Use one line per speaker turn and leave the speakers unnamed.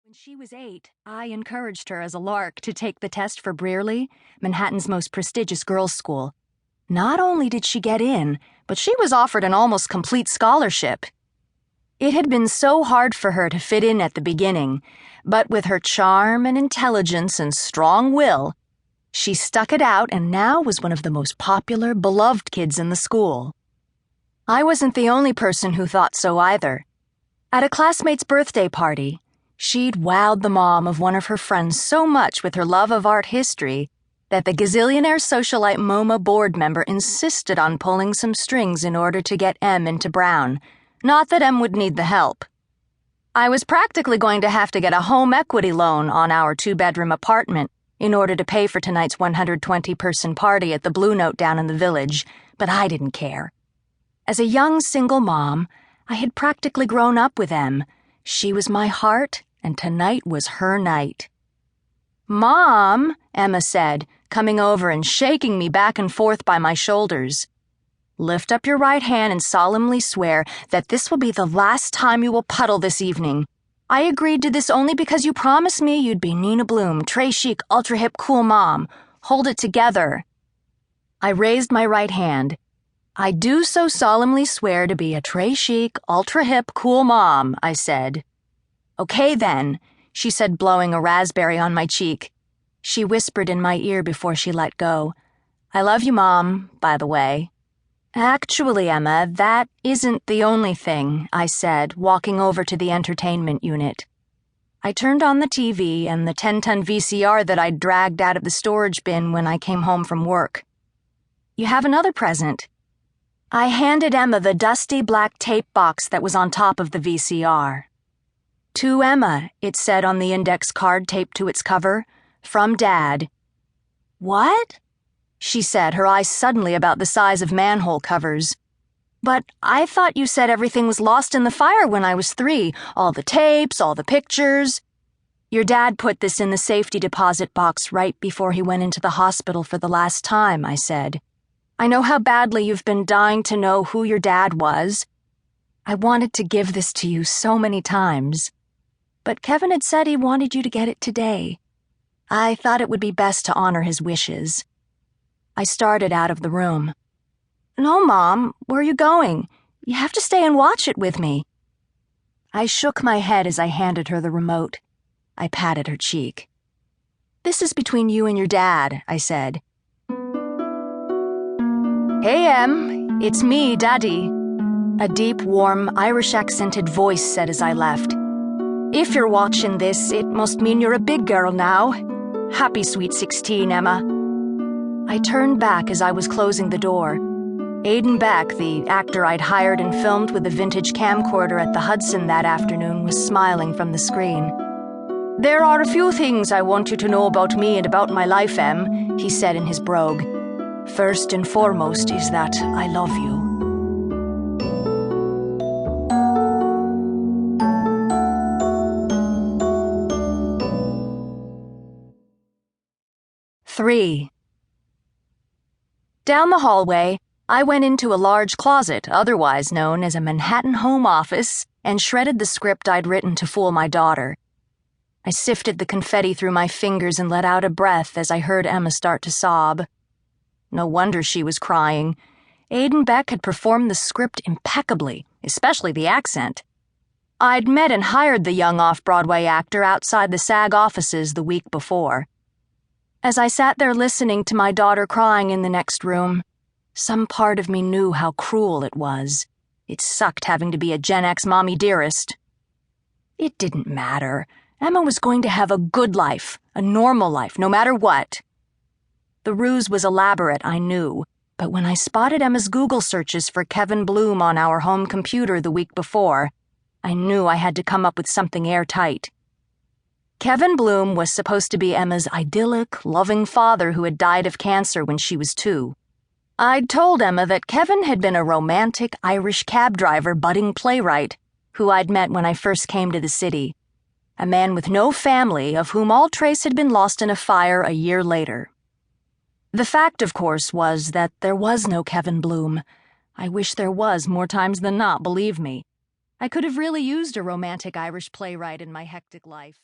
When she was 8, I encouraged her as a lark to take the test for Brearley, Manhattan's most prestigious girls' school. Not only did she get in, but she was offered an almost complete scholarship. It had been so hard for her to fit in at the beginning, but with her charm and intelligence and strong will, she stuck it out and now was one of the most popular, beloved kids in the school. I wasn't the only person who thought so either. At a classmate's birthday party, she'd wowed the mom of one of her friends so much with her love of art history that the gazillionaire socialite MoMA board member insisted on pulling some strings in order to get M into Brown. Not that M would need the help. I was practically going to have to get a home equity loan on our 2-bedroom apartment in order to pay for tonight's 120-person party at the Blue Note down in the village, but I didn't care. As a young single mom, I had practically grown up with M. She was my heart, and tonight was her night. "Mom," Emma said, coming over and shaking me back and forth by my shoulders. "Lift up your right hand and solemnly swear that this will be the last time you will puddle this evening. I agreed to this only because you promised me you'd be Nina Bloom, très chic, ultra-hip, cool mom. Hold it together." I raised my right hand. "I do so solemnly swear to be a très chic, ultra-hip, cool mom," I said. "Okay, then," she said, blowing a raspberry on my cheek. She whispered in my ear before she let go. "I love you, Mom, by the way." "Actually, Emma, that isn't the only thing," I said, walking over to the entertainment unit. I turned on the TV and the 10-ton VCR that I'd dragged out of the storage bin when I came home from work. "You have another present." I handed Emma the dusty black tape box that was on top of the VCR. "To Emma," it said on the index card taped to its cover. "From Dad." "What?" she said, her eyes suddenly about the size of manhole covers. "But I thought you said everything was lost in the fire when I was 3. All the tapes, all the pictures." "Your dad put this in the safety deposit box right before he went into the hospital for the last time," I said. "I know how badly you've been dying to know who your dad was. I wanted to give this to you so many times. But Kevin had said he wanted you to get it today. I thought it would be best to honor his wishes." I started out of the room. "No, Mom, where are you going? You have to stay and watch it with me." I shook my head as I handed her the remote. I patted her cheek. "This is between you and your dad," I said. "Hey, Em, it's me, Daddy," a deep, warm, Irish-accented voice said as I left. "If you're watching this, it must mean you're a big girl now. Happy sweet 16, Emma." I turned back as I was closing the door. Aidan Beck, the actor I'd hired and filmed with a vintage camcorder at the Hudson that afternoon, was smiling from the screen. "There are a few things I want you to know about me and about my life, Em," he said in his brogue. "First and foremost is that I love you." Three. Down the hallway, I went into a large closet, otherwise known as a Manhattan home office, and shredded the script I'd written to fool my daughter. I sifted the confetti through my fingers and let out a breath as I heard Emma start to sob. No wonder she was crying. Aidan Beck had performed the script impeccably, especially the accent. I'd met and hired the young off-Broadway actor outside the SAG offices the week before. As I sat there listening to my daughter crying in the next room, some part of me knew how cruel it was. It sucked having to be a Gen X mommy dearest. It didn't matter. Emma was going to have a good life, a normal life, no matter what. The ruse was elaborate, I knew, but when I spotted Emma's Google searches for Kevin Bloom on our home computer the week before, I knew I had to come up with something airtight. Kevin Bloom was supposed to be Emma's idyllic, loving father who had died of cancer when she was 2. I'd told Emma that Kevin had been a romantic Irish cab driver, budding playwright, who I'd met when I first came to the city. A man with no family, of whom all trace had been lost in a fire a year later. The fact, of course, was that there was no Kevin Bloom. I wish there was more times than not, believe me. I could have really used a romantic Irish playwright in my hectic life.